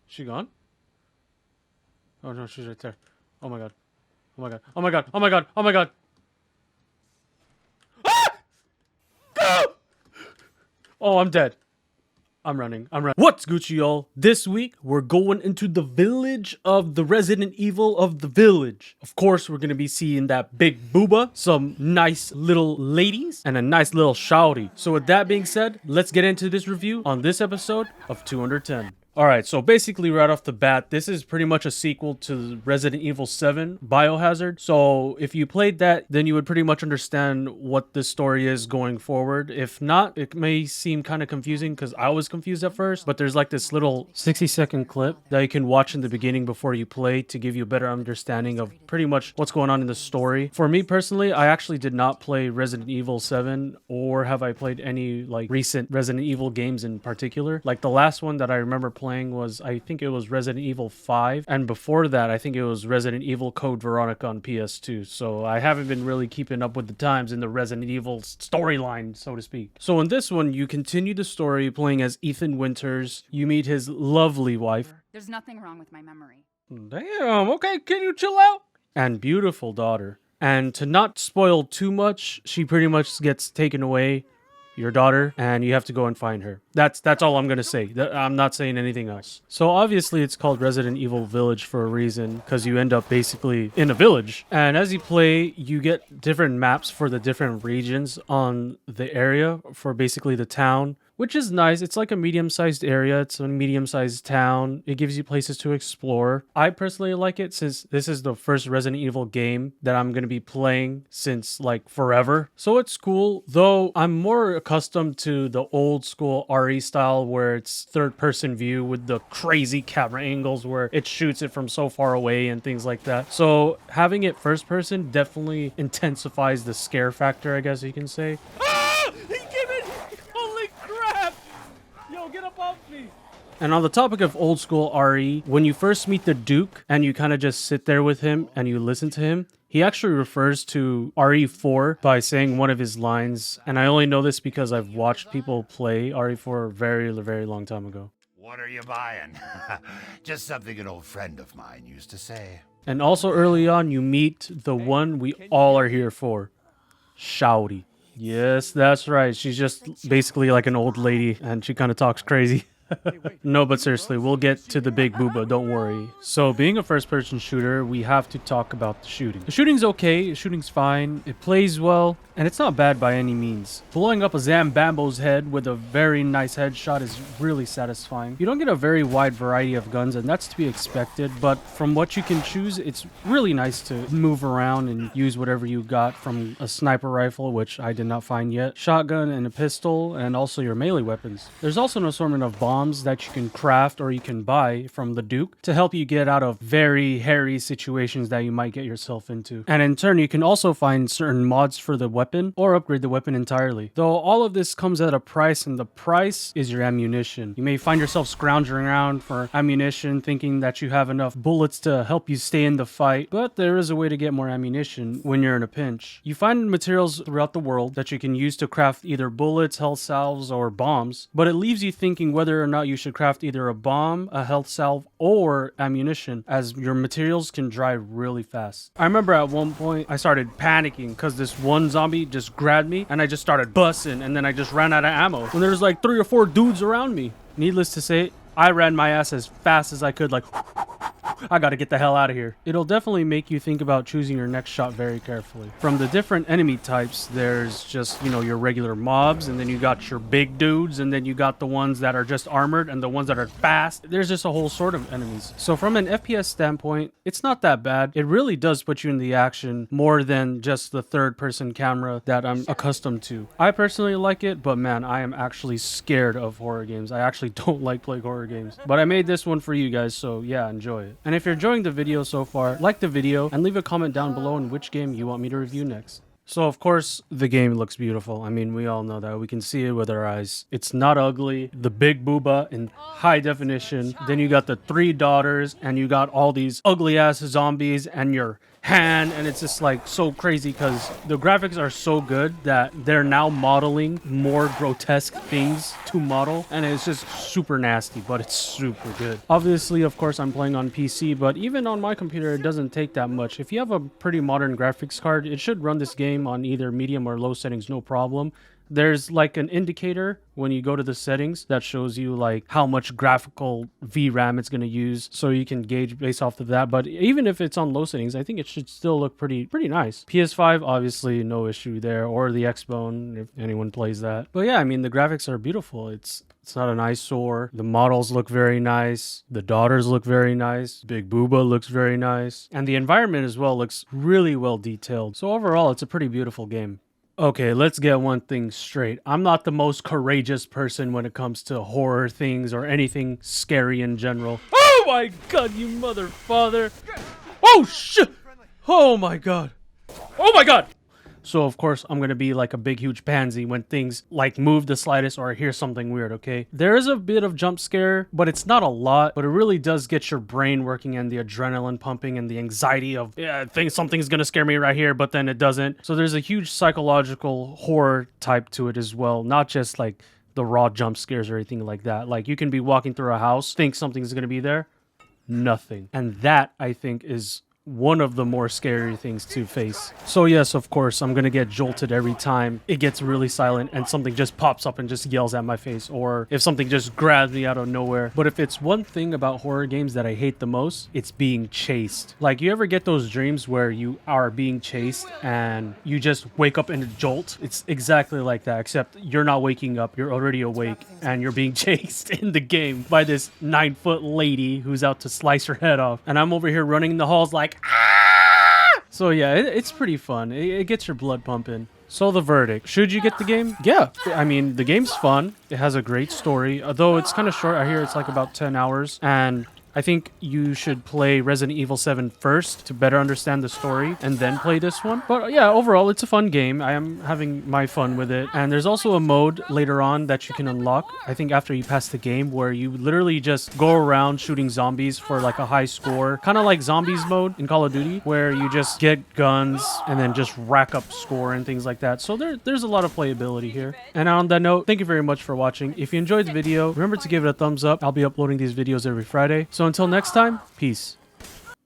She gone? Oh no, she's right there. Oh my god. Oh my god. Oh my god. Oh my god. Oh my god. Ah! Go! Oh, I'm dead. I'm running. What's Gucci, y'all? This week, we're going into the village of the Resident Evil of the village. Of course, we're going to be seeing that big Booba, some nice little ladies, and a nice little shouty. So with that being said, let's get into this review on this episode of 210. Alright, so basically right off the bat, this is pretty much a sequel to Resident Evil 7 Biohazard. So if you played that, then you would pretty much understand what the story is going forward. If not, it may seem kind of confusing because I was confused at first, but there's like this little 60-second clip that you can watch in the beginning before you play to give you a better understanding of pretty much what's going on in the story. For me personally, I actually did not play Resident Evil 7, or have I played any like recent Resident Evil games in particular. Like the last one that I remember playing was, I think it was Resident Evil 5, and before that I think it was Resident Evil Code Veronica on PS2. So I haven't been really keeping up with the times in the Resident Evil storyline, so to speak. So in this one, you continue the story playing as Ethan Winters. You meet his lovely wife. There's nothing wrong with my memory. Damn, okay, can you chill out? And beautiful daughter. And to not spoil too much, she pretty much gets taken away, your daughter, and you have to go and find her. That's all I'm gonna say. I'm not saying anything else. So obviously it's called Resident Evil Village for a reason, because you end up basically in a village. And as you play, you get different maps for the different regions on the area for basically the town, which is nice. It's like a medium-sized area. It's a medium-sized town. It gives you places to explore. I personally like it since this is the first Resident Evil game that I'm going to be playing since like forever. So it's cool, though I'm more accustomed to the old school RE style where it's third-person view with the crazy camera angles where it shoots it from so far away and things like that. So having it first-person definitely intensifies the scare factor, I guess you can say. Get up off me! And on the topic of old school RE, when you first meet the Duke and you kind of just sit there with him and you listen to him, he actually refers to RE4 by saying one of his lines. And I only know this because I've watched people play RE4 a very, very long time ago. What are you buying? Just something an old friend of mine used to say. And also early on, you meet the one we all are here for, Shouty. Yes, that's right. She's just basically like an old lady, and she kind of talks crazy. No, but seriously, we'll get to the big Booba, don't worry. So, being a first-person shooter, we have to talk about the shooting. The shooting's okay, the shooting's fine, it plays well, and it's not bad by any means. Blowing up a Zambambo's head with a very nice headshot is really satisfying. You don't get a very wide variety of guns, and that's to be expected, but from what you can choose, it's really nice to move around and use whatever you got, from a sniper rifle, which I did not find yet, shotgun and a pistol, and also your melee weapons. There's also an assortment of bombs that you can craft or you can buy from the Duke to help you get out of very hairy situations that you might get yourself into. And in turn, you can also find certain mods for the weapon or upgrade the weapon entirely. Though all of this comes at a price, and the price is your ammunition. You may find yourself scrounging around for ammunition thinking that you have enough bullets to help you stay in the fight, but there is a way to get more ammunition when you're in a pinch. You find materials throughout the world that you can use to craft either bullets, health salves, or bombs, but it leaves you thinking whether or not you should craft either a bomb, a health salve, or ammunition, as your materials can dry really fast. I remember at one point I started panicking because this one zombie just grabbed me and I just started busting, and then I just ran out of ammo when there was like 3 or 4 dudes around me. Needless to say, I ran my ass as fast as I could, like I gotta get the hell out of here. It'll definitely make you think about choosing your next shot very carefully. From the different enemy types, there's just, you know, your regular mobs, and then you got your big dudes, and then you got the ones that are just armored and the ones that are fast. There's just a whole sort of enemies. So from an FPS standpoint, it's not that bad. It really does put you in the action more than just the third-person camera that I'm accustomed to. I personally like it, but man, I am actually scared of horror games. I actually don't like playing horror games. But I made this one for you guys, so yeah, enjoy it. And if you're enjoying the video so far, like the video and leave a comment down below on which game you want me to review next. So of course, the game looks beautiful. I mean, we all know that. We can see it with our eyes. It's not ugly. The big Booba in high definition. Then you got the 3 daughters, and you got all these ugly ass zombies, and your hand, and it's just like so crazy because the graphics are so good that they're now modeling more grotesque things to model, and it's just super nasty, but it's super good. Obviously, of course, I'm playing on PC, but even on my computer, it doesn't take that much. If you have a pretty modern graphics card, it should run this game on either medium or low settings, no problem. There's like an indicator when you go to the settings that shows you like how much graphical VRAM it's going to use, so you can gauge based off of that. But even if it's on low settings, I think it should still look pretty nice. PS5, obviously no issue there, or the Xbone if anyone plays that. But yeah, I mean, the graphics are beautiful. It's not an eyesore. The models look very nice. The daughters look very nice. Big Booba looks very nice. And the environment as well looks really well detailed. So overall, it's a pretty beautiful game. Okay, let's get one thing straight. I'm not the most courageous person when it comes to horror things or anything scary in general. Oh my god, you mother father! Oh shit! Oh my god! Oh my god! So of course I'm gonna be like a big huge pansy when things like move the slightest or I hear something weird, okay? There is a bit of jump scare, but it's not a lot, but it really does get your brain working and the adrenaline pumping and the anxiety of, yeah, I think something's gonna scare me right here, but then it doesn't. So there's a huge psychological horror type to it as well, not just like the raw jump scares or anything like that. Like you can be walking through a house, think something's gonna be there, nothing. And that, I think, is one of the more scary things to face. So yes, of course, I'm gonna get jolted every time it gets really silent and something just pops up and just yells at my face, or if something just grabs me out of nowhere. But if it's one thing about horror games that I hate the most, it's being chased. Like, you ever get those dreams where you are being chased and you just wake up in a jolt? It's exactly like that, except you're not waking up, you're already awake and you're being chased in the game by this 9-foot lady who's out to slice her head off, and I'm over here running in the halls like, ah! So yeah, it's pretty fun. It gets your blood pumping. So the verdict, should you get the game? Yeah, I mean, the game's fun. It has a great story, although it's kind of short. I hear it's like about 10 hours, and I think you should play Resident Evil 7 first to better understand the story and then play this one. But yeah, overall, it's a fun game. I am having my fun with it. And there's also a mode later on that you can unlock, I think after you pass the game, where you literally just go around shooting zombies for like a high score. Kind of like zombies mode in Call of Duty, where you just get guns and then just rack up score and things like that. So there's a lot of playability here. And on that note, thank you very much for watching. If you enjoyed the video, remember to give it a thumbs up. I'll be uploading these videos every Friday. So until next time, peace.